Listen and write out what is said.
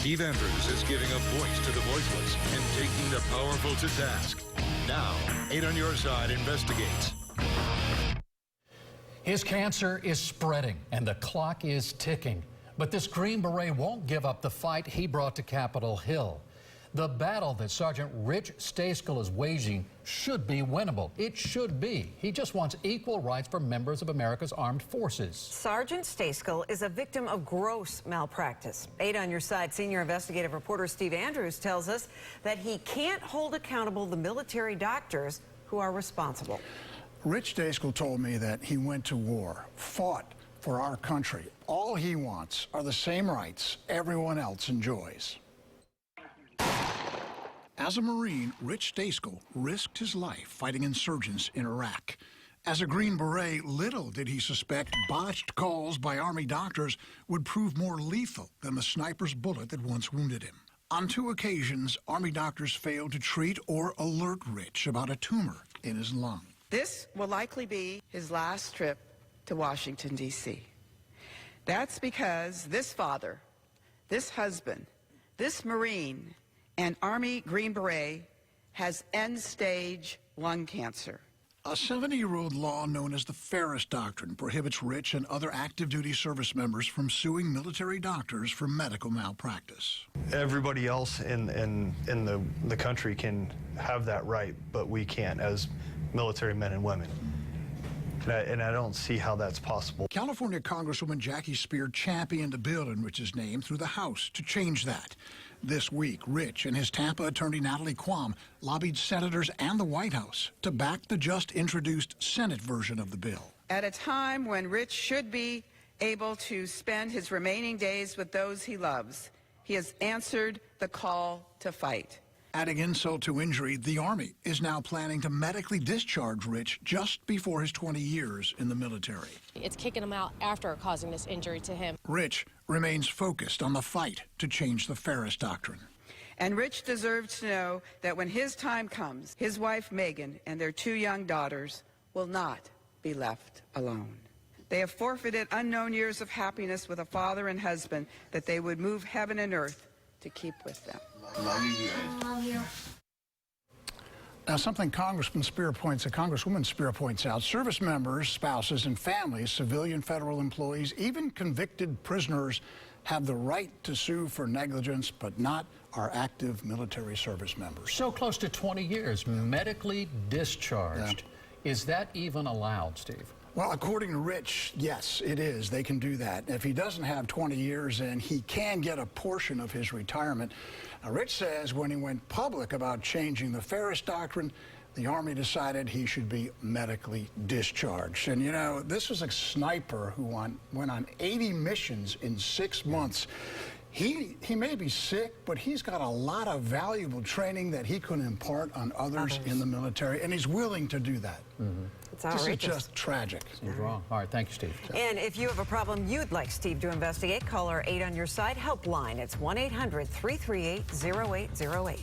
Steve Andrews is giving a voice to the voiceless and taking the powerful to task. Now, 8 on Your Side investigates. His cancer is spreading and the clock is ticking. But this Green Beret won't give up the fight he brought to Capitol Hill. The battle that Sergeant Rich Stayskal is waging should be winnable. It should be. He just wants equal rights for members of America's armed forces. Sergeant Stayskal is a victim of gross malpractice. 8 on Your Side senior investigative reporter Steve Andrews tells us that he can't hold accountable the military doctors who are responsible. Rich Stayskal told me that he went to war, fought for our country. All he wants are the same rights everyone else enjoys. As a Marine, Rich Stayskal risked his life fighting insurgents in Iraq. As a Green Beret, little did he suspect botched calls by Army doctors would prove more lethal than the sniper's bullet that once wounded him. On 2 occasions, Army doctors failed to treat or alert Rich about a tumor in his lung. This will likely be his last trip to Washington, D.C. That's because this father, this husband, this Marine, and Army Green Beret has end-stage lung cancer. A 70-year-old law known as the Ferris Doctrine prohibits Rich and other active duty service members from suing military doctors for medical malpractice. Everybody else in the country can have that right, but we can't as military men and women. And I don't see how that's possible. California Congresswoman Jackie Spear championed a bill in Rich's name through the House to change that. This week, Rich and his Tampa attorney Natalie Quam lobbied senators and the White House to back the just-introduced Senate version of the bill. At a time when Rich should be able to spend his remaining days with those he loves, he has answered the call to fight. Adding insult to injury, the Army is now planning to medically discharge Rich just before his 20 years in the military. It's kicking him out after causing this injury to him. Rich remains focused on the fight to change the Ferris Doctrine. And Rich deserves to know that when his time comes, his wife Megan and their 2 young daughters will not be left alone. They have forfeited unknown years of happiness with a father and husband that they would move heaven and earth to keep with them. Love you guys. Love you. Now, something Congresswoman Spear points out, service members, spouses, and families, civilian federal employees, even convicted prisoners have the right to sue for negligence, but not our active military service members. So close to 20 years, medically discharged. Yeah. Is that even allowed, Steve? Well, according to Rich, yes, it is. They can do that. If he doesn't have 20 years in, he can get a portion of his retirement. Now, Rich says when he went public about changing the Ferris Doctrine, the Army decided he should be medically discharged. And, you know, this was a sniper who went on 80 missions in 6 months. He may be sick, but he's got a lot of valuable training that he can impart on others in the military, and he's willing to do that. It's outrageous. This is just tragic. He's wrong. All right, thank you, Steve. And if you have a problem you'd like Steve to investigate, call our 8 on Your Side helpline. It's 1-800-338-0808.